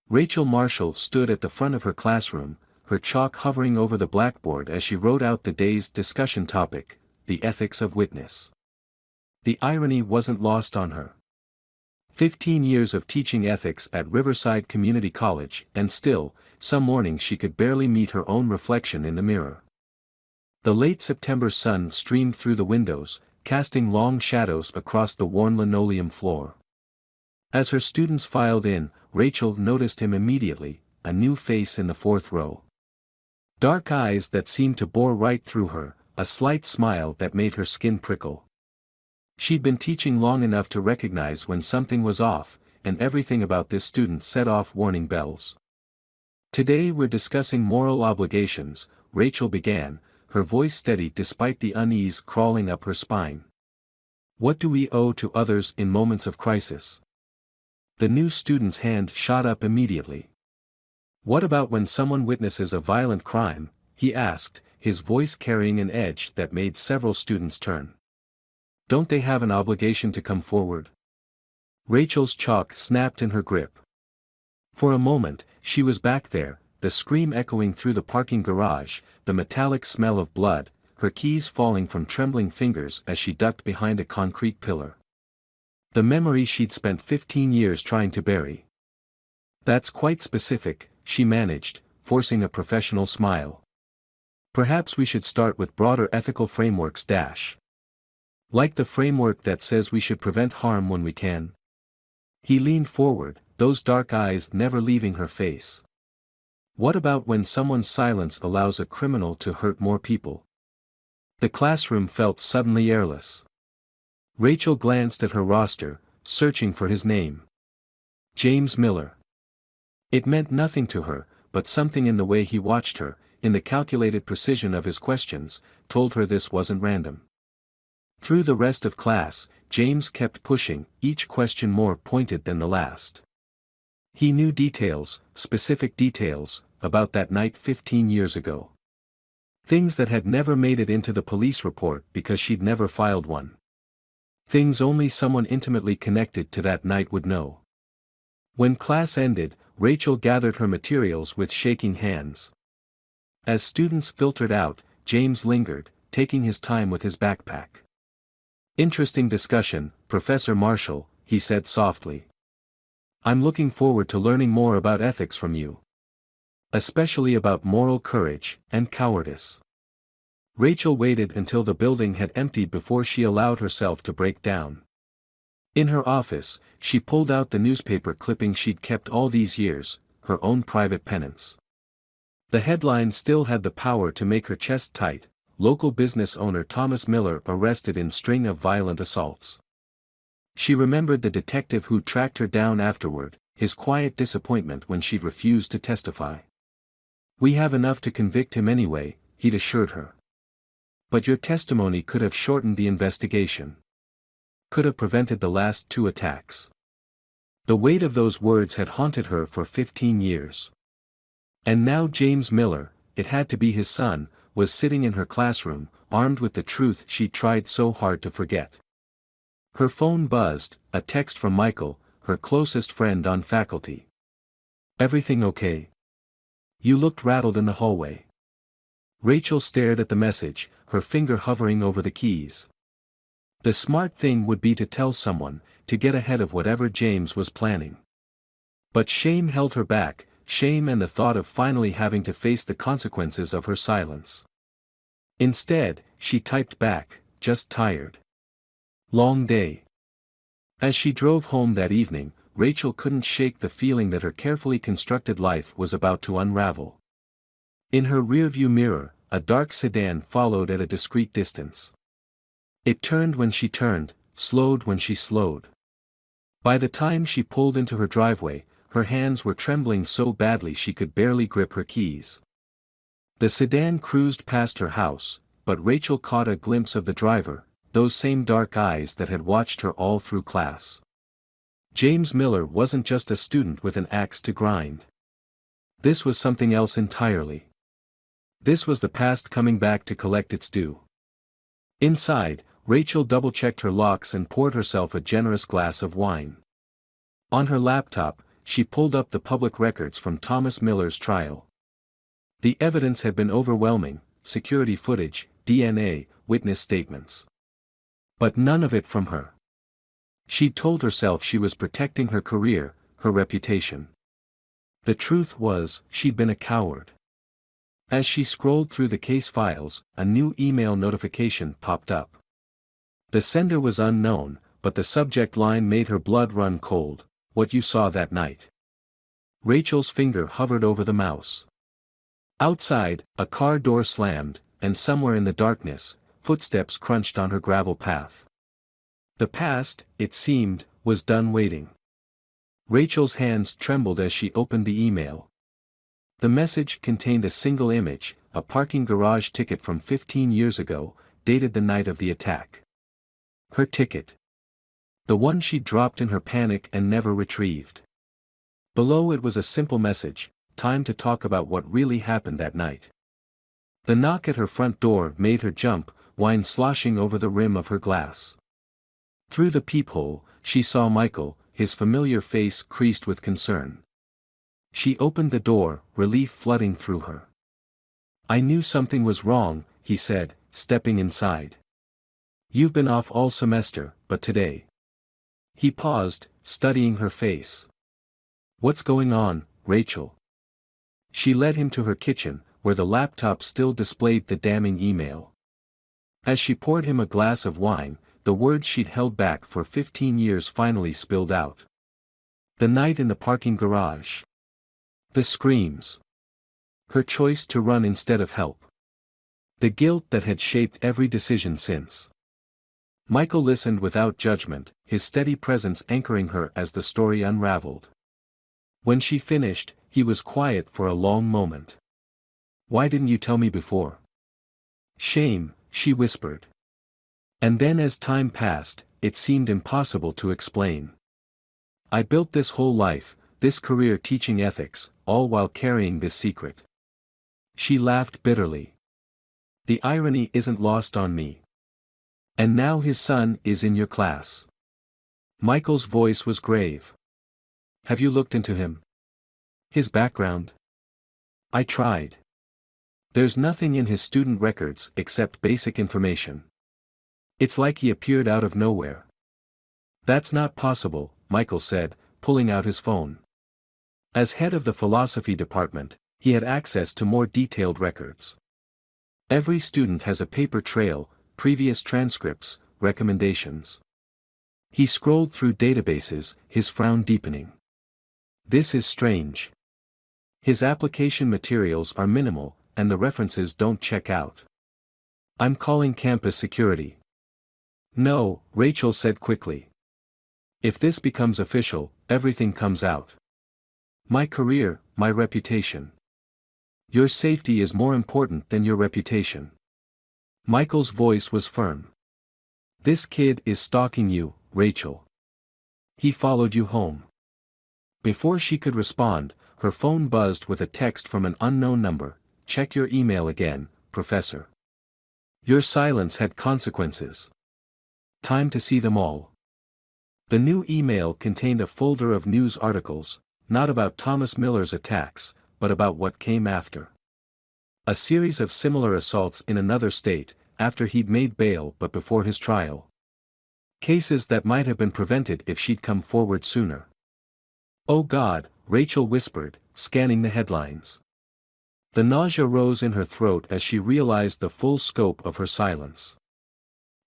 Rachel Marshall stood at the front of her classroom, her chalk hovering over the blackboard as she wrote out the day's discussion topic, the ethics of witness. The irony wasn't lost on her. 15 years of teaching ethics at Riverside Community College, and still, some mornings she could barely meet her own reflection in the mirror. The late September sun streamed through the windows, casting long shadows across the worn linoleum floor. As her students filed in, Rachel noticed him immediately, a new face in the fourth row. Dark eyes that seemed to bore right through her, a slight smile that made her skin prickle. She'd been teaching long enough to recognize when something was off, and everything about this student set off warning bells. "Today we're discussing moral obligations," Rachel began, her voice steady despite the unease crawling up her spine. "What do we owe to others in moments of crisis?" The new student's hand shot up immediately. "What about when someone witnesses a violent crime?" he asked, his voice carrying an edge that made several students turn. "Don't they have an obligation to come forward?" Rachel's chalk snapped in her grip. For a moment, she was back there, the scream echoing through the parking garage, the metallic smell of blood, her keys falling from trembling fingers as she ducked behind a concrete pillar. The memory she'd spent 15 years trying to bury. "That's quite specific," she managed, forcing a professional smile. "Perhaps we should start with broader ethical frameworks. Like the framework that says we should prevent harm when we can." He leaned forward, those dark eyes never leaving her face. "What about when someone's silence allows a criminal to hurt more people?" The classroom felt suddenly airless. Rachel glanced at her roster, searching for his name. James Miller. It meant nothing to her, but something in the way he watched her, in the calculated precision of his questions, told her this wasn't random. Through the rest of class, James kept pushing, each question more pointed than the last. He knew details, specific details, about that night 15 years ago. Things that had never made it into the police report because she'd never filed one. Things only someone intimately connected to that night would know. When class ended, Rachel gathered her materials with shaking hands. As students filtered out, James lingered, taking his time with his backpack. "Interesting discussion, Professor Marshall," he said softly. "I'm looking forward to learning more about ethics from you. Especially about moral courage and cowardice." Rachel waited until the building had emptied before she allowed herself to break down. In her office, she pulled out the newspaper clipping she'd kept all these years, her own private penance. The headline still had the power to make her chest tight: "Local business owner Thomas Miller arrested in string of violent assaults." She remembered the detective who tracked her down afterward, his quiet disappointment when she'd refused to testify. "We have enough to convict him anyway," he'd assured her. "But your testimony could have shortened the investigation. Could have prevented the last 2 attacks." The weight of those words had haunted her for 15 years. And now James Miller, it had to be his son, was sitting in her classroom, armed with the truth she'd tried so hard to forget. Her phone buzzed, a text from Michael, her closest friend on faculty. "Everything okay? You looked rattled in the hallway." Rachel stared at the message, her finger hovering over the keys. The smart thing would be to tell someone, to get ahead of whatever James was planning. But shame held her back, shame and the thought of finally having to face the consequences of her silence. Instead, she typed back, "Just tired. Long day." As she drove home that evening, Rachel couldn't shake the feeling that her carefully constructed life was about to unravel. In her rearview mirror, a dark sedan followed at a discreet distance. It turned when she turned, slowed when she slowed. By the time she pulled into her driveway, her hands were trembling so badly she could barely grip her keys. The sedan cruised past her house, but Rachel caught a glimpse of the driver, those same dark eyes that had watched her all through class. James Miller wasn't just a student with an axe to grind. This was something else entirely. This was the past coming back to collect its due. Inside, Rachel double-checked her locks and poured herself a generous glass of wine. On her laptop, she pulled up the public records from Thomas Miller's trial. The evidence had been overwhelming: security footage, DNA, witness statements. But none of it from her. She'd told herself she was protecting her career, her reputation. The truth was, she'd been a coward. As she scrolled through the case files, a new email notification popped up. The sender was unknown, but the subject line made her blood run cold: "What you saw that night." Rachel's finger hovered over the mouse. Outside, a car door slammed, and somewhere in the darkness, footsteps crunched on her gravel path. The past, it seemed, was done waiting. Rachel's hands trembled as she opened the email. The message contained a single image, a parking garage ticket from 15 years ago, dated the night of the attack. Her ticket. The one she'd dropped in her panic and never retrieved. Below it was a simple message: time to talk about what really happened that night. The knock at her front door made her jump, wine sloshing over the rim of her glass. Through the peephole, she saw Michael, his familiar face creased with concern. She opened the door, relief flooding through her. "I knew something was wrong," he said, stepping inside. "You've been off all semester, but today." He paused, studying her face. "What's going on, Rachel?" She led him to her kitchen, where the laptop still displayed the damning email. As she poured him a glass of wine, the words she'd held back for 15 years finally spilled out. The night in the parking garage. The screams. Her choice to run instead of help. The guilt that had shaped every decision since. Michael listened without judgment, his steady presence anchoring her as the story unraveled. When she finished, he was quiet for a long moment. "Why didn't you tell me before?" "Shame," she whispered. And then as time passed, it seemed impossible to explain. "I built this whole life, this career teaching ethics, all while carrying this secret." She laughed bitterly. "The irony isn't lost on me. And now his son is in your class." Michael's voice was grave. "Have you looked into him? His background?" "I tried. There's nothing in his student records except basic information. It's like he appeared out of nowhere." "That's not possible," Michael said, pulling out his phone. As head of the philosophy department, he had access to more detailed records. Every student has a paper trail, previous transcripts, recommendations. He scrolled through databases, his frown deepening. "This is strange. His application materials are minimal, and the references don't check out. I'm calling campus security." "No," Rachel said quickly. "If this becomes official, everything comes out. My career, my reputation. Your safety is more important than your reputation." Michael's voice was firm. "This kid is stalking you, Rachel. He followed you home." Before she could respond, her phone buzzed with a text from an unknown number: "Check your email again, Professor. Your silence had consequences. Time to see them all." The new email contained a folder of news articles, not about Thomas Miller's attacks, but about what came after. A series of similar assaults in another state, after he'd made bail but before his trial. Cases that might have been prevented if she'd come forward sooner. "Oh God," Rachel whispered, scanning the headlines. The nausea rose in her throat as she realized the full scope of her silence.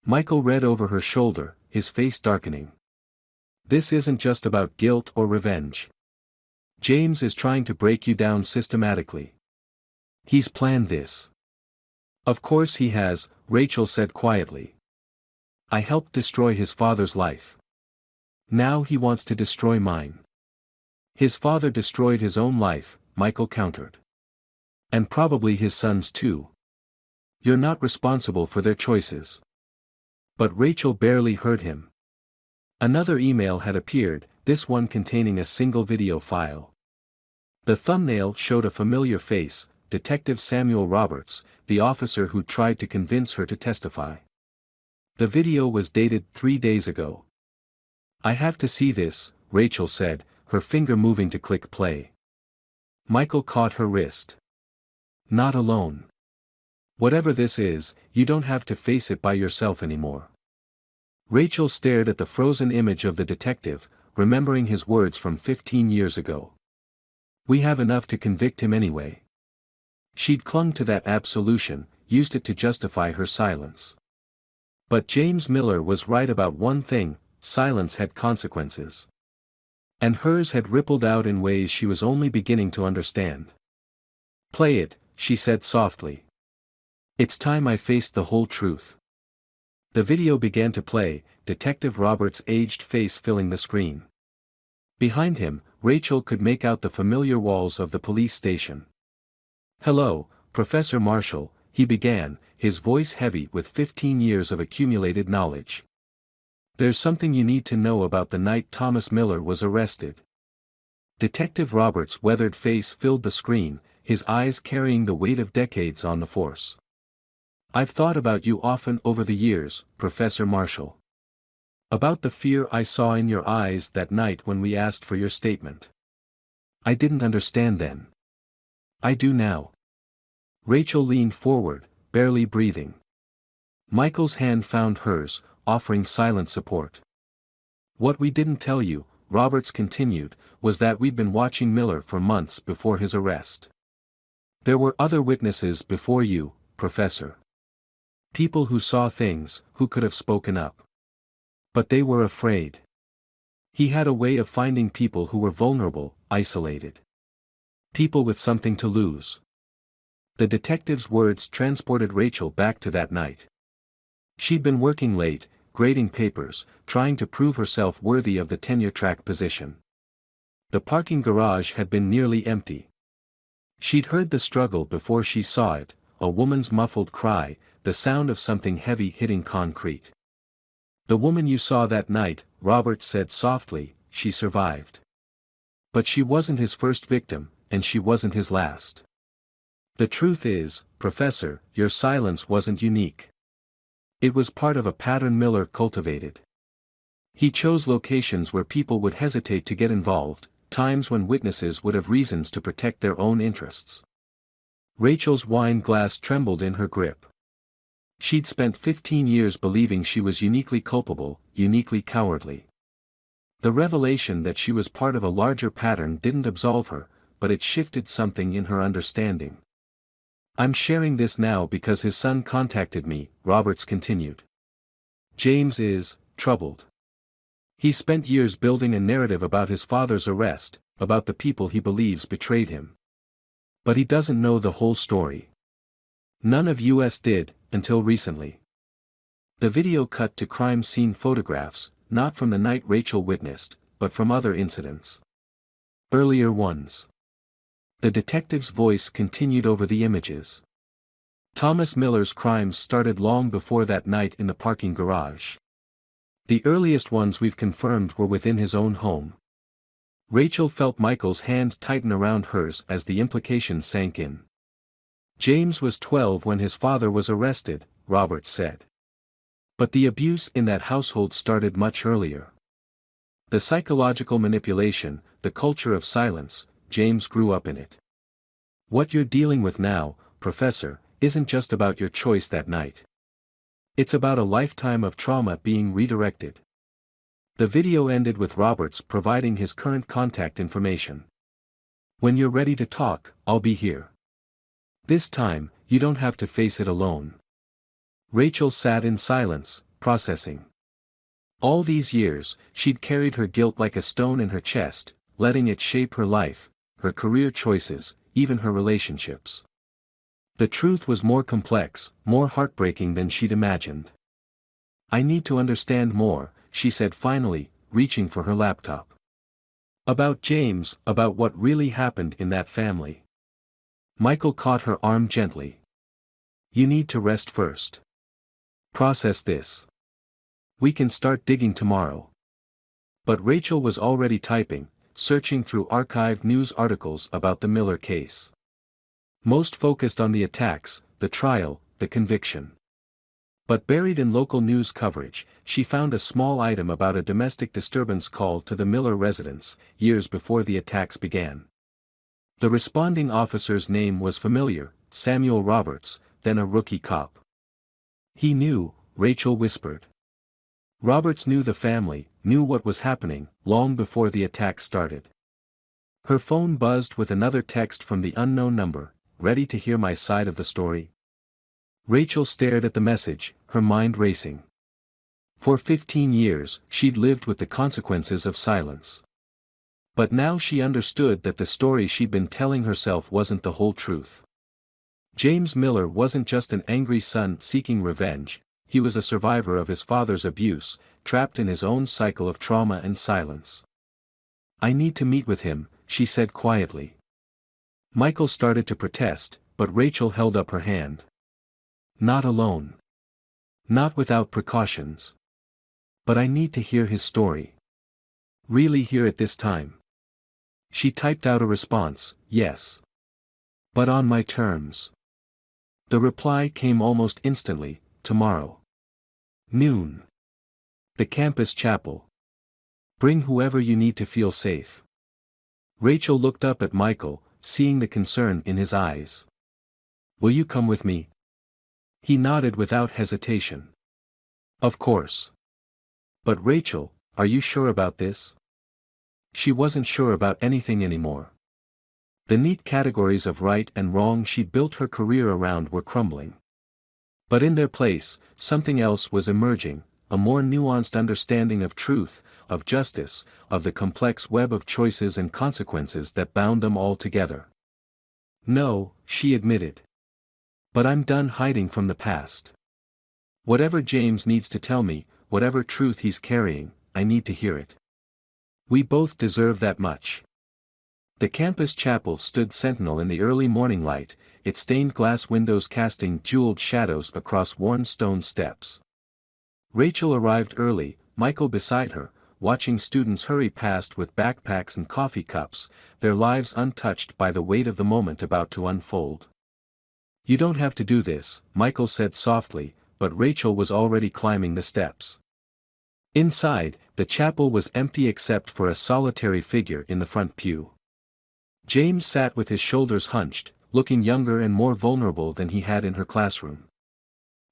Michael read over her shoulder, his face darkening. "This isn't just about guilt or revenge. James is trying to break you down systematically. He's planned this." "Of course he has," Rachel said quietly. "I helped destroy his father's life. Now he wants to destroy mine." "His father destroyed his own life," Michael countered. "And probably his son's too. You're not responsible for their choices." But Rachel barely heard him. Another email had appeared, this one containing a single video file. The thumbnail showed a familiar face: Detective Samuel Roberts, the officer who tried to convince her to testify. The video was dated 3 days ago. "I have to see this," Rachel said, her finger moving to click play. Michael caught her wrist. Not alone. Whatever this is, you don't have to face it by yourself anymore. Rachel stared at the frozen image of the detective, remembering his words from 15 years ago. We have enough to convict him anyway. She'd clung to that absolution, used it to justify her silence. But James Miller was right about one thing: silence had consequences. And hers had rippled out in ways she was only beginning to understand. Play it, she said softly. It's time I faced the whole truth. The video began to play, Detective Roberts' aged face filling the screen. Behind him, Rachel could make out the familiar walls of the police station. Hello, Professor Marshall, he began, his voice heavy with 15 years of accumulated knowledge. There's something you need to know about the night Thomas Miller was arrested. Detective Roberts' weathered face filled the screen, his eyes carrying the weight of decades on the force. I've thought about you often over the years, Professor Marshall. About the fear I saw in your eyes that night when we asked for your statement. I didn't understand then. I do now. Rachel leaned forward, barely breathing. Michael's hand found hers, offering silent support. What we didn't tell you, Roberts continued, was that we'd been watching Miller for months before his arrest. There were other witnesses before you, Professor. People who saw things, who could have spoken up. But they were afraid. He had a way of finding people who were vulnerable, isolated. People with something to lose. The detective's words transported Rachel back to that night. She'd been working late, grading papers, trying to prove herself worthy of the tenure-track position. The parking garage had been nearly empty. She'd heard the struggle before she saw it, a woman's muffled cry, the sound of something heavy hitting concrete. The woman you saw that night, Roberts said softly, she survived. But she wasn't his first victim, and she wasn't his last. The truth is, Professor, your silence wasn't unique. It was part of a pattern Miller cultivated. He chose locations where people would hesitate to get involved, times when witnesses would have reasons to protect their own interests. Rachel's wine glass trembled in her grip. She'd spent 15 years believing she was uniquely culpable, uniquely cowardly. The revelation that she was part of a larger pattern didn't absolve her, but it shifted something in her understanding. I'm sharing this now because his son contacted me, Roberts continued. James is troubled. He spent years building a narrative about his father's arrest, about the people he believes betrayed him. But he doesn't know the whole story. None of us did, until recently. The video cut to crime scene photographs, not from the night Rachel witnessed, but from other incidents. Earlier ones. The detective's voice continued over the images. Thomas Miller's crimes started long before that night in the parking garage. The earliest ones we've confirmed were within his own home. Rachel felt Michael's hand tighten around hers as the implications sank in. James was 12 when his father was arrested, Roberts said. But the abuse in that household started much earlier. The psychological manipulation, the culture of silence, James grew up in it. What you're dealing with now, Professor, isn't just about your choice that night. It's about a lifetime of trauma being redirected. The video ended with Roberts providing his current contact information. When you're ready to talk, I'll be here. This time, you don't have to face it alone. Rachel sat in silence, processing. All these years, she'd carried her guilt like a stone in her chest, letting it shape her life, her career choices, even her relationships. The truth was more complex, more heartbreaking than she'd imagined. I need to understand more, she said finally, reaching for her laptop. About James, about what really happened in that family. Michael caught her arm gently. You need to rest first. Process this. We can start digging tomorrow. But Rachel was already typing, searching through archived news articles about the Miller case. Most focused on the attacks, the trial, the conviction. But buried in local news coverage, she found a small item about a domestic disturbance call to the Miller residence, years before the attacks began. The responding officer's name was familiar, Samuel Roberts, then a rookie cop. He knew, Rachel whispered. Roberts knew the family, knew what was happening, long before the attack started. Her phone buzzed with another text from the unknown number. Ready to hear my side of the story? Rachel stared at the message, her mind racing. For 15 years, she'd lived with the consequences of silence. But now she understood that the story she'd been telling herself wasn't the whole truth. James Miller wasn't just an angry son seeking revenge, he was a survivor of his father's abuse, trapped in his own cycle of trauma and silence. I need to meet with him, she said quietly. Michael started to protest, but Rachel held up her hand. Not alone. Not without precautions. But I need to hear his story. Really hear it this time. She typed out a response, yes. But on my terms. The reply came almost instantly, tomorrow. Noon. The campus chapel. Bring whoever you need to feel safe. Rachel looked up at Michael, seeing the concern in his eyes. Will you come with me? He nodded without hesitation. Of course. But Rachel, are you sure about this? She wasn't sure about anything anymore. The neat categories of right and wrong she'd built her career around were crumbling. But in their place, something else was emerging, a more nuanced understanding of truth, of justice, of the complex web of choices and consequences that bound them all together. No, she admitted. But I'm done hiding from the past. Whatever James needs to tell me, whatever truth he's carrying, I need to hear it. We both deserve that much. The campus chapel stood sentinel in the early morning light, its stained glass windows casting jeweled shadows across worn stone steps. Rachel arrived early, Michael beside her, watching students hurry past with backpacks and coffee cups, their lives untouched by the weight of the moment about to unfold. You don't have to do this, Michael said softly, but Rachel was already climbing the steps. Inside, the chapel was empty except for a solitary figure in the front pew. James sat with his shoulders hunched, looking younger and more vulnerable than he had in her classroom.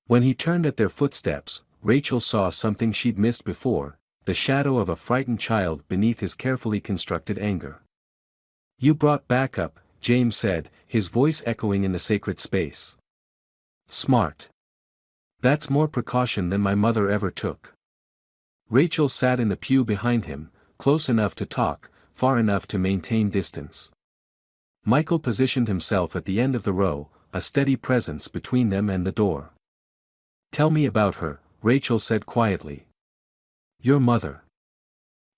When he turned at their footsteps, Rachel saw something she'd missed before, the shadow of a frightened child beneath his carefully constructed anger. You brought backup, James said, his voice echoing in the sacred space. Smart. That's more precaution than my mother ever took. Rachel sat in the pew behind him, close enough to talk, far enough to maintain distance. Michael positioned himself at the end of the row, a steady presence between them and the door. Tell me about her, Rachel said quietly. Your mother.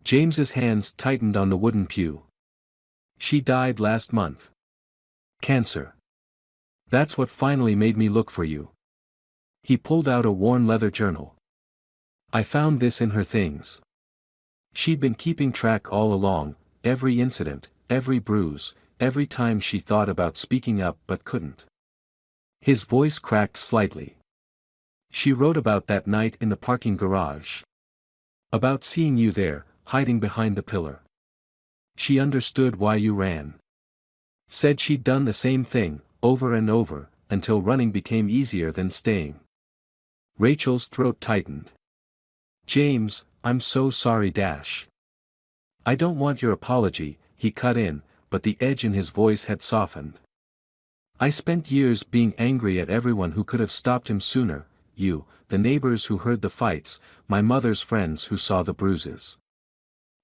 James's hands tightened on the wooden pew. She died last month. Cancer. That's what finally made me look for you. He pulled out a worn leather journal. I found this in her things. She'd been keeping track all along, every incident, every bruise, every time she thought about speaking up but couldn't. His voice cracked slightly. She wrote about that night in the parking garage. About seeing you there, hiding behind the pillar. She understood why you ran. Said she'd done the same thing, over and over, until running became easier than staying. Rachel's throat tightened. James, I'm so sorry. I don't want your apology, he cut in, but the edge in his voice had softened. I spent years being angry at everyone who could have stopped him sooner, you, the neighbors who heard the fights, my mother's friends who saw the bruises.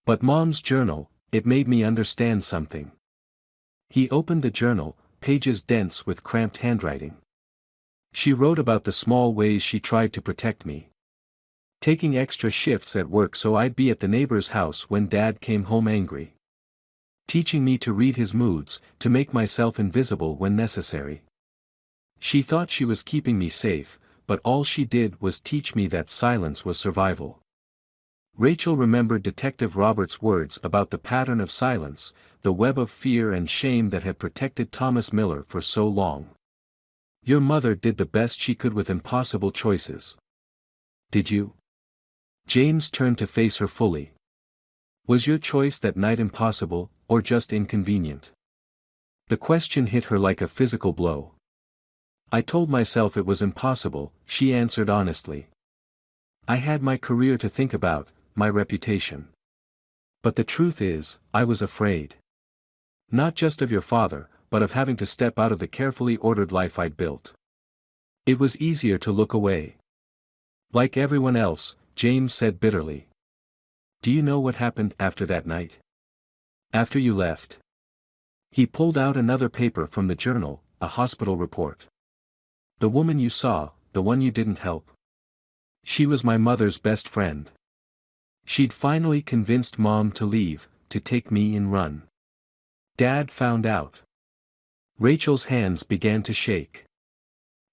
But Mom's journal, it made me understand something. He opened the journal, pages dense with cramped handwriting. She wrote about the small ways she tried to protect me. Taking extra shifts at work so I'd be at the neighbor's house when Dad came home angry. Teaching me to read his moods, to make myself invisible when necessary. She thought she was keeping me safe, but all she did was teach me that silence was survival. Rachel remembered Detective Roberts' words about the pattern of silence, the web of fear and shame that had protected Thomas Miller for so long. Your mother did the best she could with impossible choices. Did you? James turned to face her fully. Was your choice that night impossible, or just inconvenient? The question hit her like a physical blow. I told myself it was impossible, she answered honestly. I had my career to think about, my reputation. But the truth is, I was afraid. Not just of your father, but of having to step out of the carefully ordered life I'd built. It was easier to look away. Like everyone else, James said bitterly. Do you know what happened after that night? After you left? He pulled out another paper from the journal, a hospital report. The woman you saw, the one you didn't help. She was my mother's best friend. She'd finally convinced Mom to leave, to take me and run. Dad found out. Rachel's hands began to shake.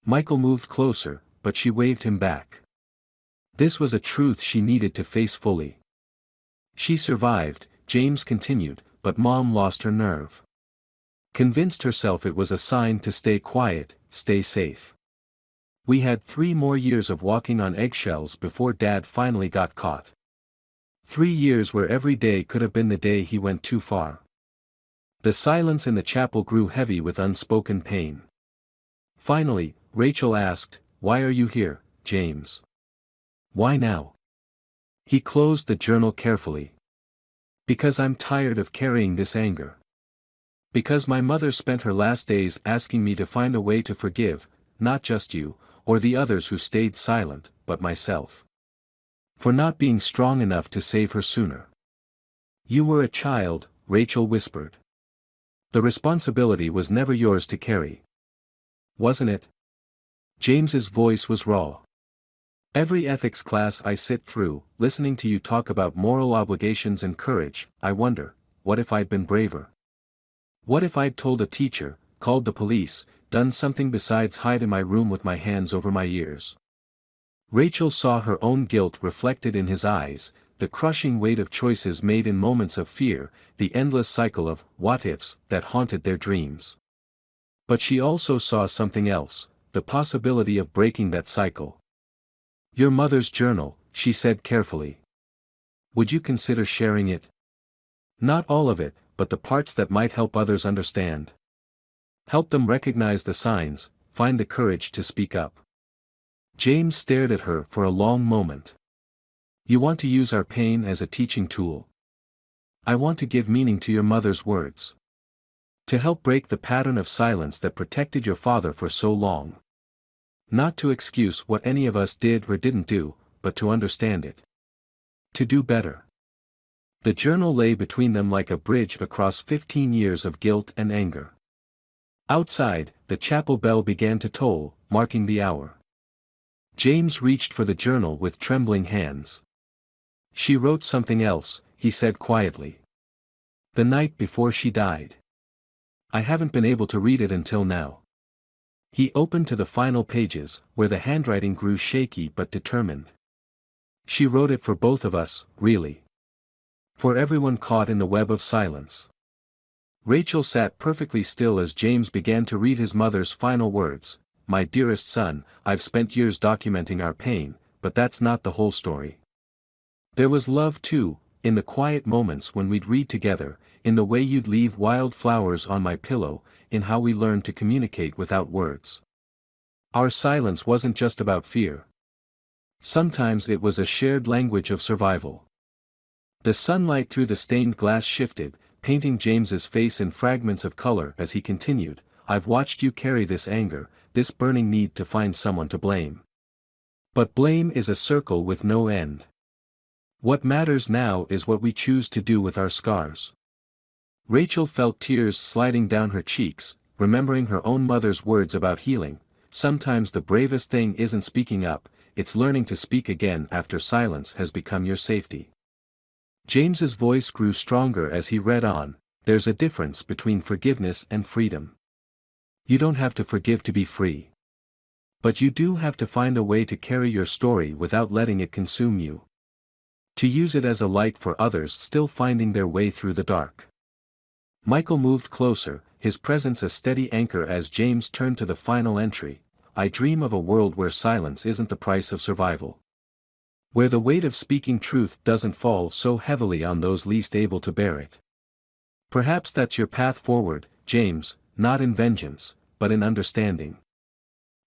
Michael moved closer, but she waved him back. This was a truth she needed to face fully. She survived, James continued, but Mom lost her nerve. Convinced herself it was a sign to stay quiet, stay safe. We had 3 more years of walking on eggshells before Dad finally got caught. 3 years where every day could have been the day he went too far. The silence in the chapel grew heavy with unspoken pain. Finally, Rachel asked, "Why are you here, James? Why now?" He closed the journal carefully. Because I'm tired of carrying this anger. Because my mother spent her last days asking me to find a way to forgive, not just you, or the others who stayed silent, but myself. For not being strong enough to save her sooner. You were a child, Rachel whispered. The responsibility was never yours to carry. Wasn't it? James's voice was raw. Every ethics class I sit through, listening to you talk about moral obligations and courage, I wonder, what if I'd been braver? What if I'd told a teacher, called the police, done something besides hide in my room with my hands over my ears? Rachel saw her own guilt reflected in his eyes, the crushing weight of choices made in moments of fear, the endless cycle of what-ifs that haunted their dreams. But she also saw something else, the possibility of breaking that cycle. Your mother's journal, she said carefully. Would you consider sharing it? Not all of it, but the parts that might help others understand. Help them recognize the signs, find the courage to speak up. James stared at her for a long moment. You want to use our pain as a teaching tool. I want to give meaning to your mother's words. To help break the pattern of silence that protected your father for so long. Not to excuse what any of us did or didn't do, but to understand it. To do better. The journal lay between them like a bridge across 15 years of guilt and anger. Outside, the chapel bell began to toll, marking the hour. James reached for the journal with trembling hands. She wrote something else, he said quietly. The night before she died. I haven't been able to read it until now. He opened to the final pages, where the handwriting grew shaky but determined. She wrote it for both of us, really. For everyone caught in the web of silence. Rachel sat perfectly still as James began to read his mother's final words. My dearest son, I've spent years documenting our pain, but that's not the whole story. There was love too, in the quiet moments when we'd read together, in the way you'd leave wild flowers on my pillow, in how we learned to communicate without words. Our silence wasn't just about fear. Sometimes it was a shared language of survival. The sunlight through the stained glass shifted, painting James's face in fragments of color as he continued, I've watched you carry this anger, this burning need to find someone to blame. But blame is a circle with no end. What matters now is what we choose to do with our scars. Rachel felt tears sliding down her cheeks, remembering her own mother's words about healing. Sometimes the bravest thing isn't speaking up, it's learning to speak again after silence has become your safety. James's voice grew stronger as he read on, there's a difference between forgiveness and freedom. You don't have to forgive to be free. But you do have to find a way to carry your story without letting it consume you. To use it as a light for others still finding their way through the dark. Michael moved closer, his presence a steady anchor as James turned to the final entry. I dream of a world where silence isn't the price of survival. Where the weight of speaking truth doesn't fall so heavily on those least able to bear it. Perhaps that's your path forward, James, not in vengeance, but in understanding.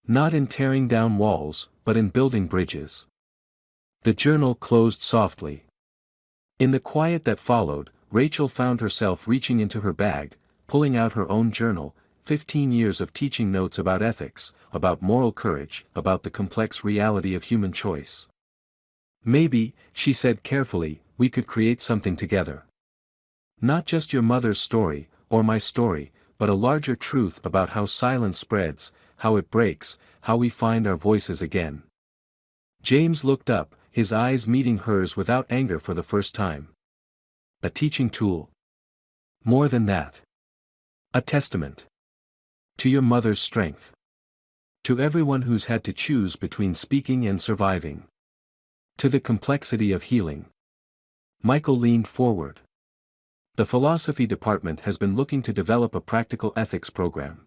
Not in tearing down walls, but in building bridges. The journal closed softly. In the quiet that followed, Rachel found herself reaching into her bag, pulling out her own journal, 15 years of teaching notes about ethics, about moral courage, about the complex reality of human choice. Maybe, she said carefully, we could create something together. Not just your mother's story, or my story, but a larger truth about how silence spreads, how it breaks, how we find our voices again. James looked up, his eyes meeting hers without anger for the first time. A teaching tool. More than that. A testament. To your mother's strength. To everyone who's had to choose between speaking and surviving. To the complexity of healing. Michael leaned forward. The philosophy department has been looking to develop a practical ethics program.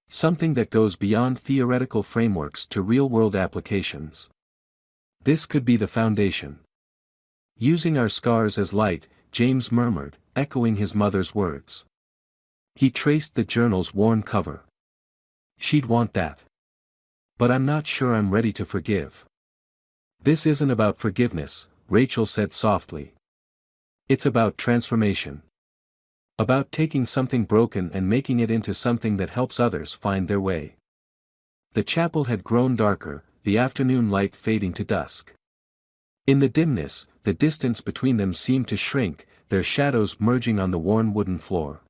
Something that goes beyond theoretical frameworks to real-world applications. This could be the foundation. Using our scars as light, James murmured, echoing his mother's words. He traced the journal's worn cover. She'd want that. But I'm not sure I'm ready to forgive. This isn't about forgiveness, Rachel said softly. It's about transformation. About taking something broken and making it into something that helps others find their way. The chapel had grown darker, the afternoon light fading to dusk. In the dimness, the distance between them seemed to shrink, their shadows merging on the worn wooden floor.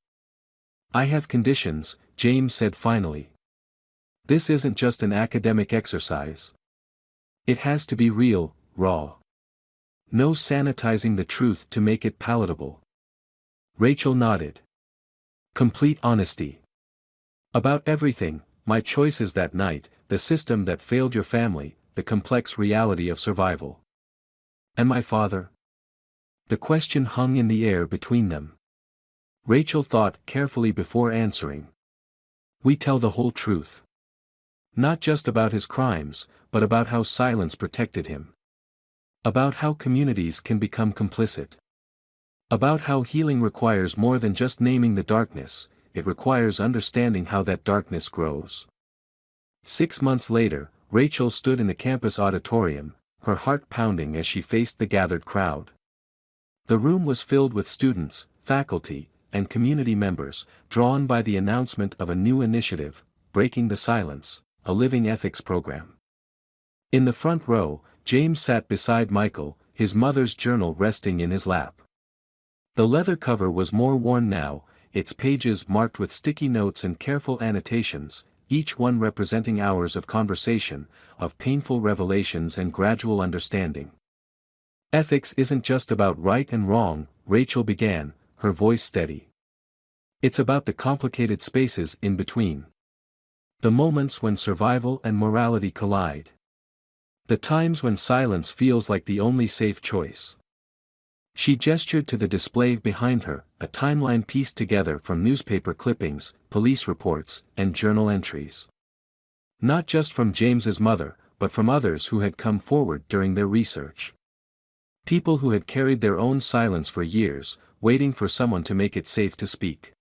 I have conditions, James said finally. This isn't just an academic exercise. It has to be real, raw. No sanitizing the truth to make it palatable. Rachel nodded. Complete honesty. About everything, my choices that night, the system that failed your family, the complex reality of survival. And my father? The question hung in the air between them. Rachel thought carefully before answering. We tell the whole truth. Not just about his crimes, but about how silence protected him. About how communities can become complicit. About how healing requires more than just naming the darkness, it requires understanding how that darkness grows. 6 months later, Rachel stood in the campus auditorium, her heart pounding as she faced the gathered crowd. The room was filled with students, faculty, and community members, drawn by the announcement of a new initiative, Breaking the Silence, a living ethics program. In the front row, James sat beside Michael, his mother's journal resting in his lap. The leather cover was more worn now, its pages marked with sticky notes and careful annotations, each one representing hours of conversation, of painful revelations and gradual understanding. Ethics isn't just about right and wrong, Rachel began, her voice steady. It's about the complicated spaces in between. The moments when survival and morality collide. The times when silence feels like the only safe choice. She gestured to the display behind her, a timeline pieced together from newspaper clippings, police reports, and journal entries. Not just from James's mother, but from others who had come forward during their research. People who had carried their own silence for years, waiting for someone to make it safe to speak.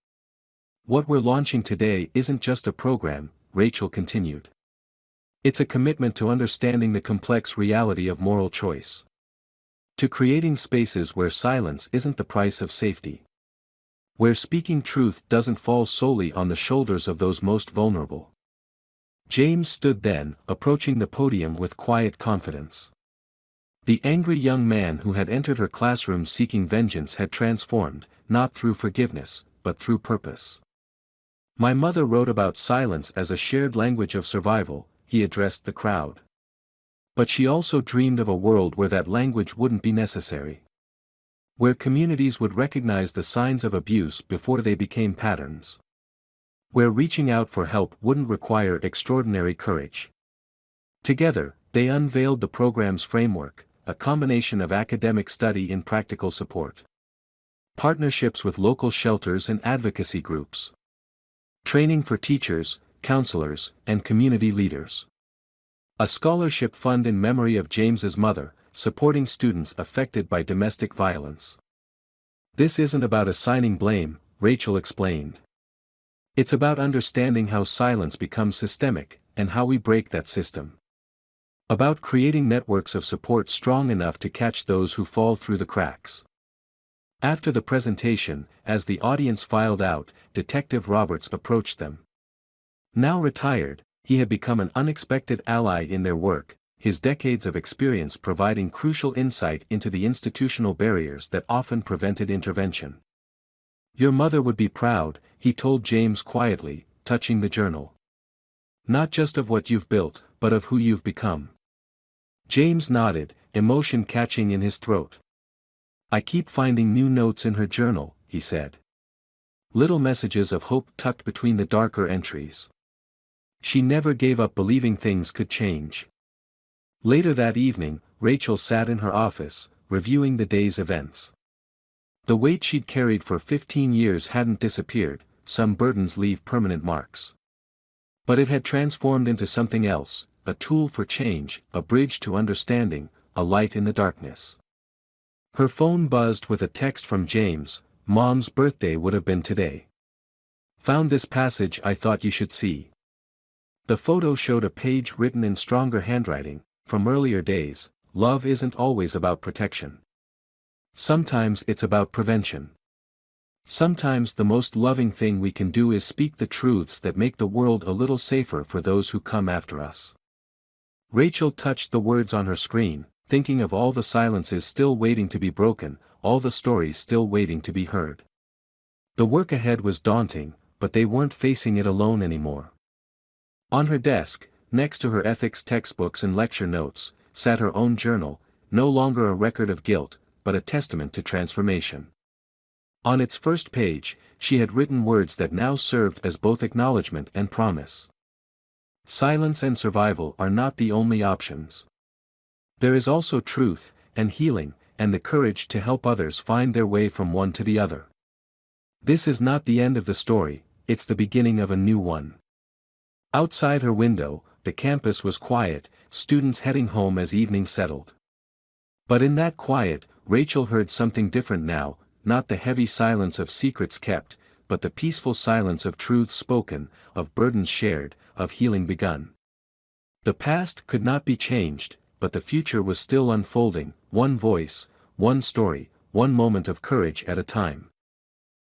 What we're launching today isn't just a program, Rachel continued. It's a commitment to understanding the complex reality of moral choice. To creating spaces where silence isn't the price of safety. Where speaking truth doesn't fall solely on the shoulders of those most vulnerable. James stood then, approaching the podium with quiet confidence. The angry young man who had entered her classroom seeking vengeance had transformed, not through forgiveness, but through purpose. My mother wrote about silence as a shared language of survival, he addressed the crowd. But she also dreamed of a world where that language wouldn't be necessary. Where communities would recognize the signs of abuse before they became patterns. Where reaching out for help wouldn't require extraordinary courage. Together, they unveiled the program's framework, a combination of academic study and practical support. Partnerships with local shelters and advocacy groups. Training for teachers, counselors, and community leaders. A scholarship fund in memory of James's mother, supporting students affected by domestic violence. This isn't about assigning blame, Rachel explained. It's about understanding how silence becomes systemic, and how we break that system. About creating networks of support strong enough to catch those who fall through the cracks. After the presentation, as the audience filed out, Detective Roberts approached them. Now retired, he had become an unexpected ally in their work, his decades of experience providing crucial insight into the institutional barriers that often prevented intervention. "Your mother would be proud," he told James quietly, touching the journal. "Not just of what you've built, but of who you've become." James nodded, emotion catching in his throat. "I keep finding new notes in her journal," he said. Little messages of hope tucked between the darker entries. She never gave up believing things could change. Later that evening, Rachel sat in her office, reviewing the day's events. The weight she'd carried for 15 years hadn't disappeared. Some burdens leave permanent marks. But it had transformed into something else, a tool for change, a bridge to understanding, a light in the darkness. Her phone buzzed with a text from James. "Mom's birthday would have been today. Found this passage I thought you should see." The photo showed a page written in stronger handwriting, from earlier days. "Love isn't always about protection. Sometimes it's about prevention. Sometimes the most loving thing we can do is speak the truths that make the world a little safer for those who come after us." Rachel touched the words on her screen, thinking of all the silences still waiting to be broken, all the stories still waiting to be heard. The work ahead was daunting, but they weren't facing it alone anymore. On her desk, next to her ethics textbooks and lecture notes, sat her own journal, no longer a record of guilt, but a testament to transformation. On its first page, she had written words that now served as both acknowledgement and promise. Silence and survival are not the only options. There is also truth, and healing, and the courage to help others find their way from one to the other. This is not the end of the story, it's the beginning of a new one. Outside her window, the campus was quiet, students heading home as evening settled. But in that quiet, Rachel heard something different now, not the heavy silence of secrets kept, but the peaceful silence of truths spoken, of burdens shared, of healing begun. The past could not be changed, but the future was still unfolding, one voice, one story, one moment of courage at a time.